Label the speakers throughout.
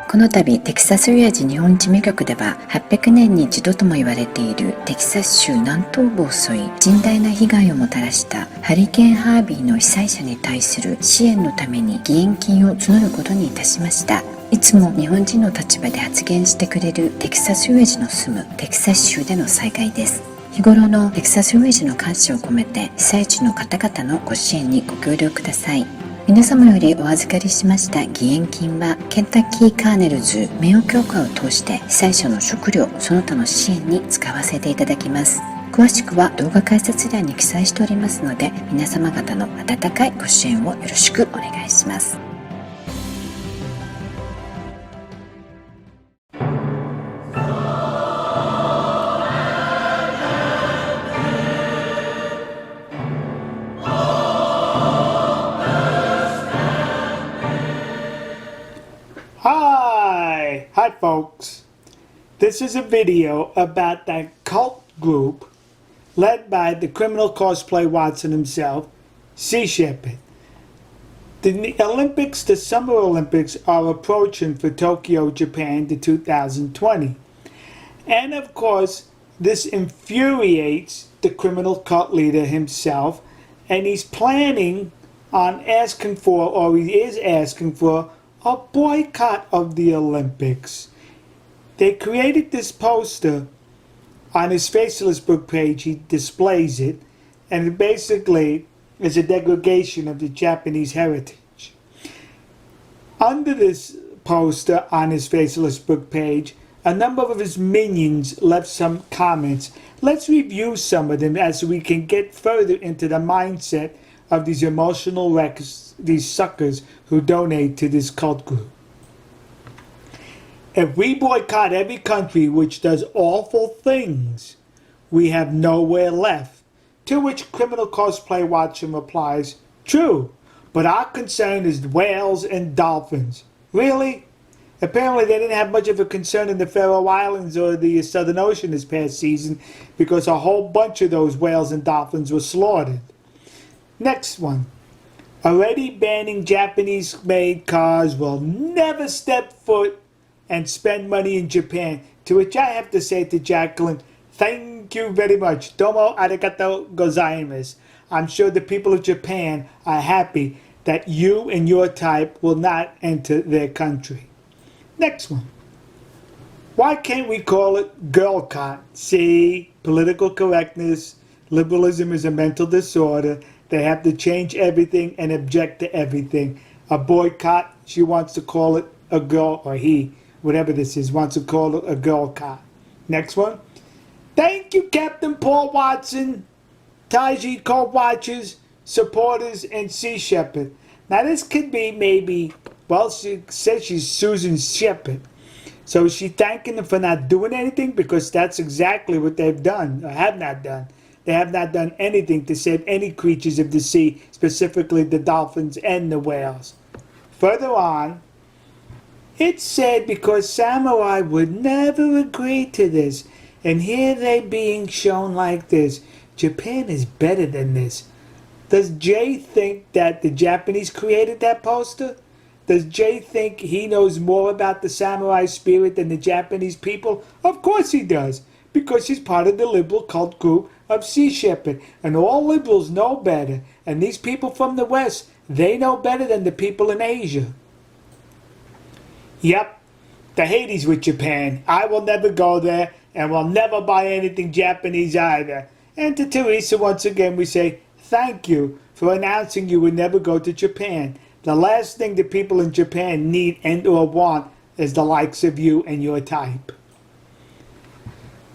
Speaker 1: この度テキサス親父日本事務局では800年に一度とも言われているテキサス州南東部を襲い甚大な被害をもたらしたハリケーンハービーの被災者に対する支援のために義援金を募ることにいたしました。いつも日本人の立場で発言してくれるテキサス親父の住むテキサス州での災害です。日頃のテキサス親父の感謝を込めて被災地の方々のご支援にご協力ください。皆様よりお預かりしました義援金はケンタッキーカーネルズ名誉協会を通して被災者の食料その他の支援に使わせていただきます。詳しくは動画解説欄に記載しておりますので皆様方の温かいご支援をよろしくお願いします。
Speaker 2: Hi folks, this is a video about that cult group led by the criminal cosplay Watson himself, Sea Shepherd. The Olympics, the Summer Olympics, are approaching for Tokyo, Japan to 2020. And of course, this infuriates the criminal cult leader himself, and he's planning on asking for, or he is asking for, a boycott of the Olympics. They created this poster on his Facebook page. He displays it, and it basically is a degradation of the Japanese heritage. Under this poster on his Facebook page, a number of his minions left some comments. Let's review some of them as we can get further into the mindset of these emotional wrecks, these suckers who donate to this cult group. If we boycott every country which does awful things, we have nowhere left. To which criminal cosplay Watson replies, true, but our concern is whales and dolphins. Really? Apparently they didn't have much of a concern in the Faroe Islands or the Southern Ocean this past season because a whole bunch of those whales and dolphins were slaughtered. Next one. Already banning Japanese-made cars will never step foot and spend money in Japan. To which I have to say to Jacqueline, thank you very much. Domo arigatou gozaimasu. I'm sure the people of Japan are happy that you and your type will not enter their country. Next one. Why can't we call it girlcott? See, political correctness, liberalism is a mental disorder. They have to change everything and object to everything. A boycott, she wants to call it a girl, or he, whatever this is, wants to call it a girlcott. Next one. Thank you, Captain Paul Watson, Taiji co-watchers, supporters, and Sea Shepherd. Now this could be maybe, well, she says she's Susan Shepherd. So is she thanking them for not doing anything? Because that's exactly what they've done, or have not done. They have not done anything to save any creatures of the sea, specifically the dolphins and the whales. Further on, it's said because samurai would never agree to this, and here they being shown like this. Japan is better than this. Does Jay think that the Japanese created that poster? Does Jay think he knows more about the samurai spirit than the Japanese people? Of course he does, because he's part of the liberal cult group of Sea Shepherd, and all liberals know better, and these people from the West, they know better than the people in Asia. Yep, the Hades with Japan. I will never go there, and will never buy anything Japanese either. And to Teresa, once again, we say, thank you for announcing you would never go to Japan. The last thing the people in Japan need and or want is the likes of you and your type.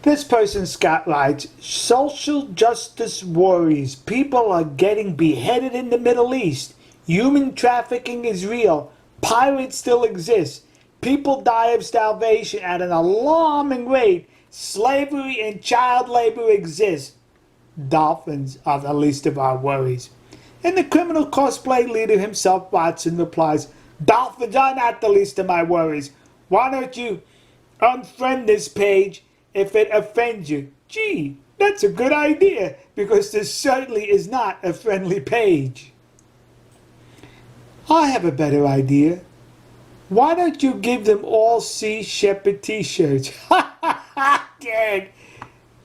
Speaker 2: This person, Scott, writes, social justice worries. People are getting beheaded in the Middle East. Human trafficking is real. Pirates still exist. People die of starvation at an alarming rate. Slavery and child labor exist. Dolphins are the least of our worries. And the criminal cosplay leader himself, Watson, replies, dolphins are not the least of my worries. Why don't you unfriend this page if it offends you? Gee, that's a good idea, because this certainly is not a friendly page. I have a better idea. Why don't you give them all Sea Shepherd t-shirts? Dude,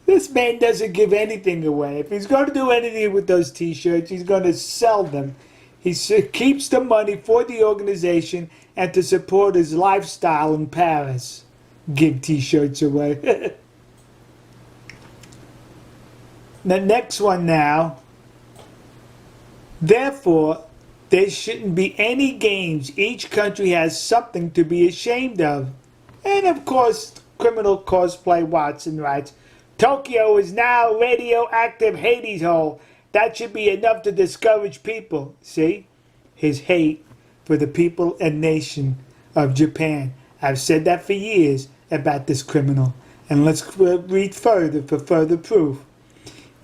Speaker 2: this man doesn't give anything away. If he's going to do anything with those t-shirts, he's going to sell them. He keeps the money for the organization and to support his lifestyle in Paris. Give t-shirts away. The next one now. Therefore, there shouldn't be any games. Each country has something to be ashamed of. And of course, criminal cosplay Watson writes, Tokyo is now a radioactive Hades hole. That should be enough to discourage people. See? His hate for the people and nation of Japan. I've said that for years about this criminal. And let's read further for further proof.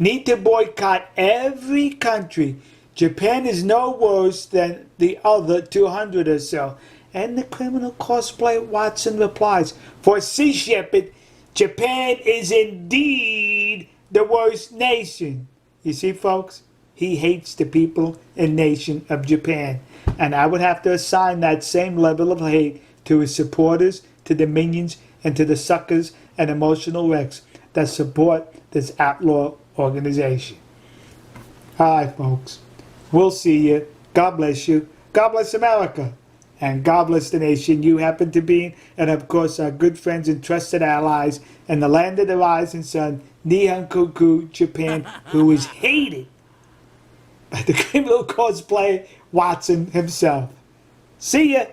Speaker 2: Need to boycott every country. Japan is no worse than the other 200 or so. And the criminal cosplay Watson replies, for Sea Shepherd, Japan is indeed the worst nation. You see, folks, he hates the people and nation of Japan. And I would have to assign that same level of hate to his supporters, to the minions, and to the suckers and emotional wrecks that support this outlaw organization. All right, folks. We'll see you. God bless you. God bless America. And God bless the nation you happen to be in. And of course, our good friends and trusted allies in the land of the rising sun, Nihonkoku, Japan, who is hated by the criminal cosplay Watson himself. See ya.